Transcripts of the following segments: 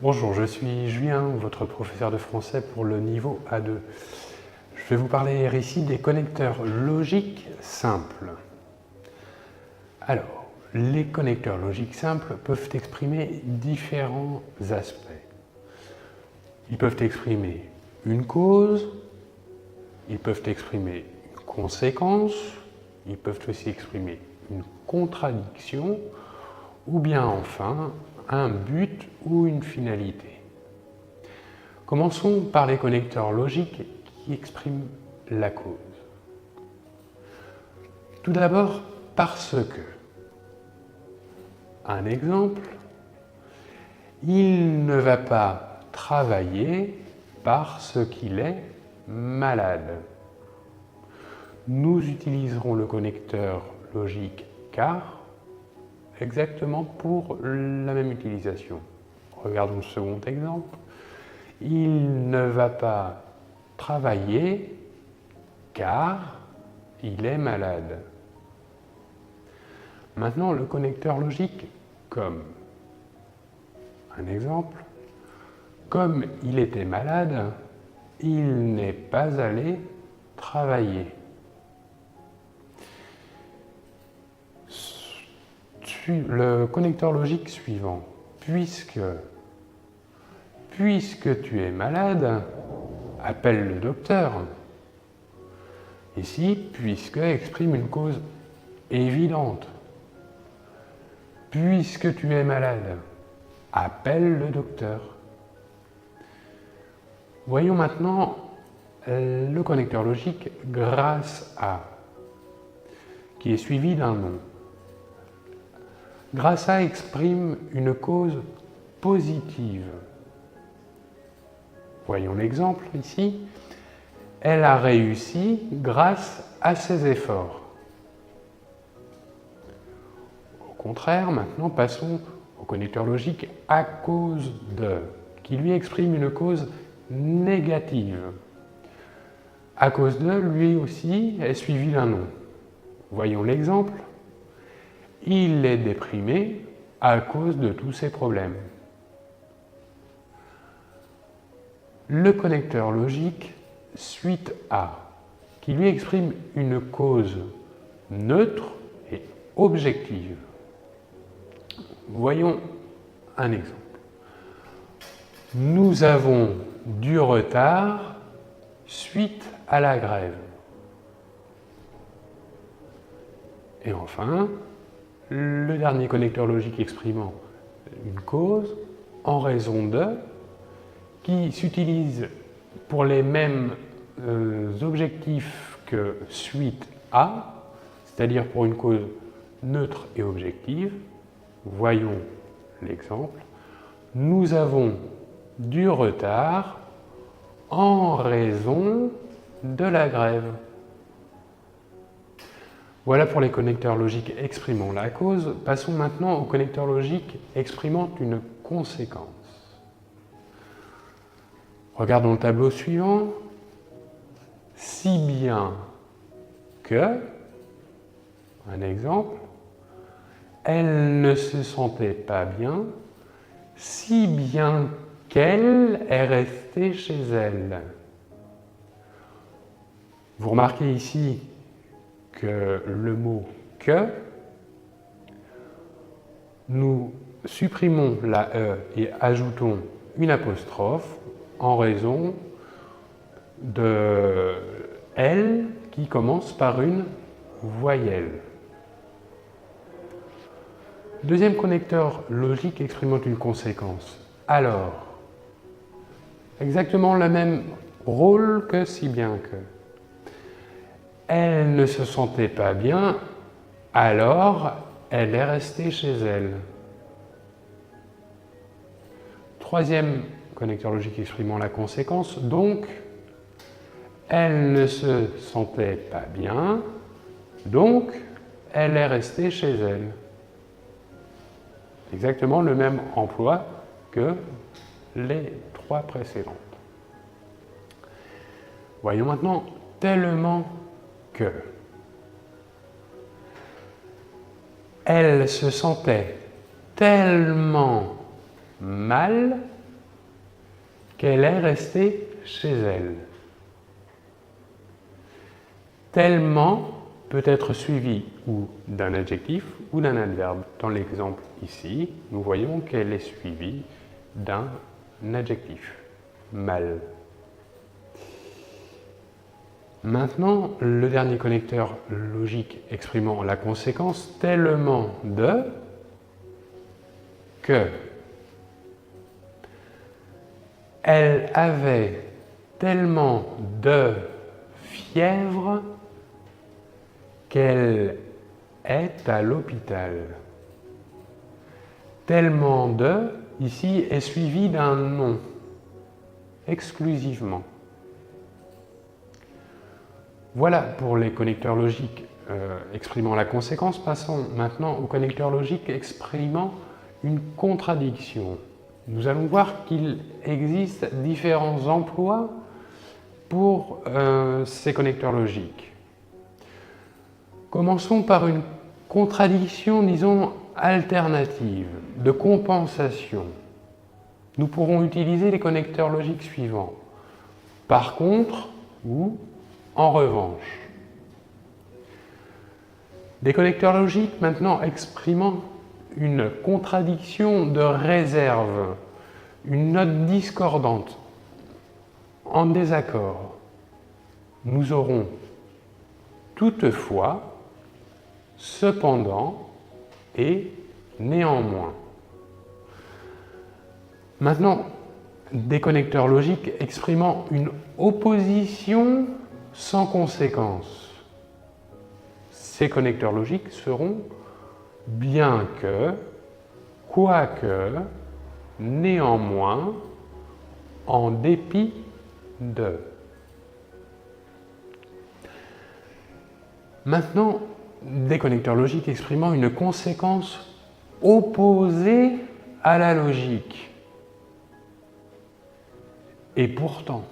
Bonjour, je suis Julien, votre professeur de français pour le niveau A2. Je vais vous parler ici des connecteurs logiques simples. Alors, les connecteurs logiques simples peuvent exprimer différents aspects. Ils peuvent exprimer une cause, ils peuvent exprimer une conséquence, ils peuvent aussi exprimer une contradiction, ou bien enfin un but ou une finalité. Commençons par les connecteurs logiques qui expriment la cause. Tout d'abord parce que, un exemple, il ne va pas travailler parce qu'il est malade. Nous utiliserons le connecteur logique car exactement pour la même utilisation. Regardons le second exemple. Il ne va pas travailler car il est malade. Maintenant, le connecteur logique comme. Un exemple. Comme il était malade, il n'est pas allé travailler. Le connecteur logique suivant. Puisque tu es malade, appelle le docteur. Ici, puisque exprime une cause évidente. Puisque tu es malade, appelle le docteur. Voyons maintenant le connecteur logique grâce à, qui est suivi d'un nom. Grâce à exprime une cause positive. Voyons l'exemple ici. Elle a réussi grâce à ses efforts. Au contraire, maintenant passons au connecteur logique à cause de, qui lui exprime une cause négative. À cause de, lui aussi, est suivi d'un nom. Voyons l'exemple. Il est déprimé à cause de tous ses problèmes. Le connecteur logique suite à, qui lui exprime une cause neutre et objective. Voyons un exemple. Nous avons du retard suite à la grève. Et enfin, le dernier connecteur logique exprimant une cause en raison de, qui s'utilise pour les mêmes objectifs que suite à, c'est-à-dire pour une cause neutre et objective. Voyons l'exemple. Nous avons du retard en raison de la grève. Voilà pour les connecteurs logiques exprimant la cause. Passons maintenant aux connecteurs logiques exprimant une conséquence. Regardons le tableau suivant. Si bien que, un exemple, elle ne se sentait pas bien, si bien qu'elle est restée chez elle. Vous remarquez ici que le mot « que », nous supprimons la « e » et ajoutons une apostrophe en raison de « elle » qui commence par une voyelle. Deuxième connecteur logique exprimant une conséquence. Alors, exactement le même rôle que si bien que. Elle ne se sentait pas bien, alors elle est restée chez elle. Troisième connecteur logique exprimant la conséquence, donc, elle ne se sentait pas bien, donc elle est restée chez elle. Exactement le même emploi que les trois précédentes. Voyons maintenant tellement que. Elle se sentait tellement mal qu'elle est restée chez elle. Tellement peut être suivi ou d'un adjectif ou d'un adverbe. Dans l'exemple ici, nous voyons qu'elle est suivie d'un adjectif, mal. Maintenant, le dernier connecteur logique exprimant la conséquence tellement de que elle avait tellement de fièvre qu'elle est à l'hôpital. Tellement de, ici, est suivi d'un nom, exclusivement. Voilà pour les connecteurs logiques exprimant la conséquence. Passons maintenant aux connecteurs logiques exprimant une contradiction. Nous allons voir qu'il existe différents emplois pour ces connecteurs logiques. Commençons par une contradiction, disons, alternative, de compensation. Nous pourrons utiliser les connecteurs logiques suivants. Par contre ou en revanche. Des connecteurs logiques maintenant exprimant une contradiction de réserve, une note discordante, en désaccord. Nous aurons toutefois, cependant et néanmoins. Maintenant, des connecteurs logiques exprimant une opposition sans conséquence. Ces connecteurs logiques seront bien que, quoique, néanmoins, en dépit de. Maintenant, des connecteurs logiques exprimant une conséquence opposée à la logique. Et pourtant.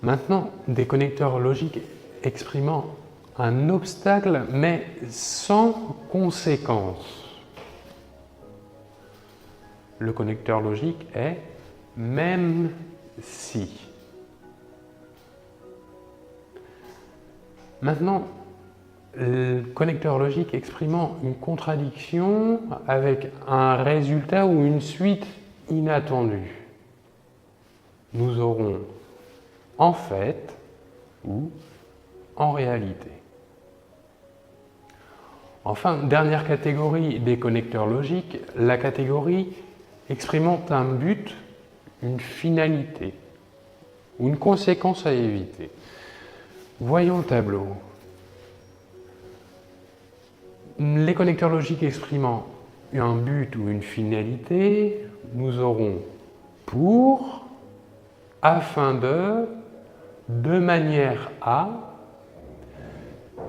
Maintenant, des connecteurs logiques exprimant un obstacle mais sans conséquence. Le connecteur logique est même si. Maintenant, le connecteur logique exprimant une contradiction avec un résultat ou une suite inattendue. Nous aurons en fait ou en réalité. Enfin, dernière catégorie des connecteurs logiques, la catégorie exprimant un but, une finalité ou une conséquence à éviter. Voyons le tableau. Les connecteurs logiques exprimant un but ou une finalité, nous aurons pour, afin de manière à.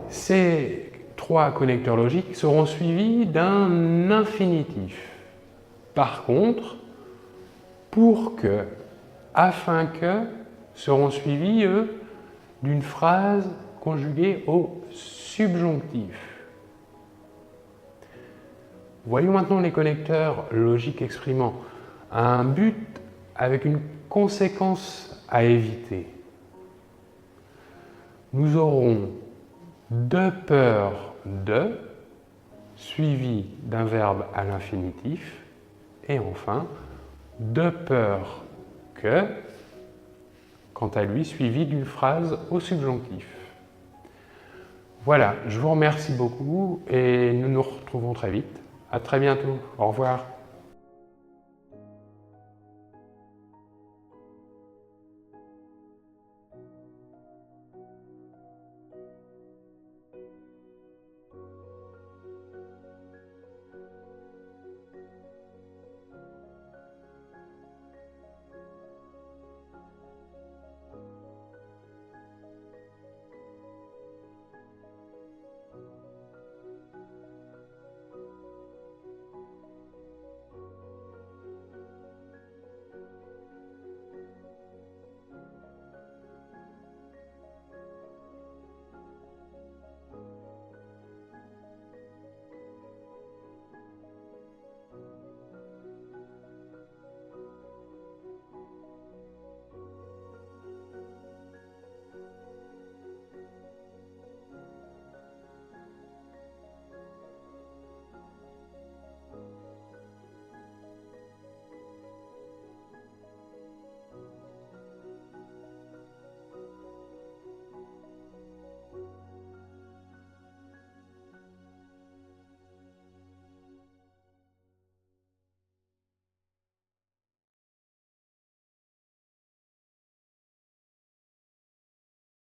Ces trois connecteurs logiques seront suivis d'un infinitif. Par contre, pour que, afin que, seront suivis, eux, d'une phrase conjuguée au subjonctif. Voyons maintenant les connecteurs logiques exprimant un but avec une conséquence à éviter. Nous aurons de peur de, suivi d'un verbe à l'infinitif, et enfin, de peur que, quant à lui, suivi d'une phrase au subjonctif. Voilà, je vous remercie beaucoup et nous nous retrouvons très vite. À très bientôt. Au revoir.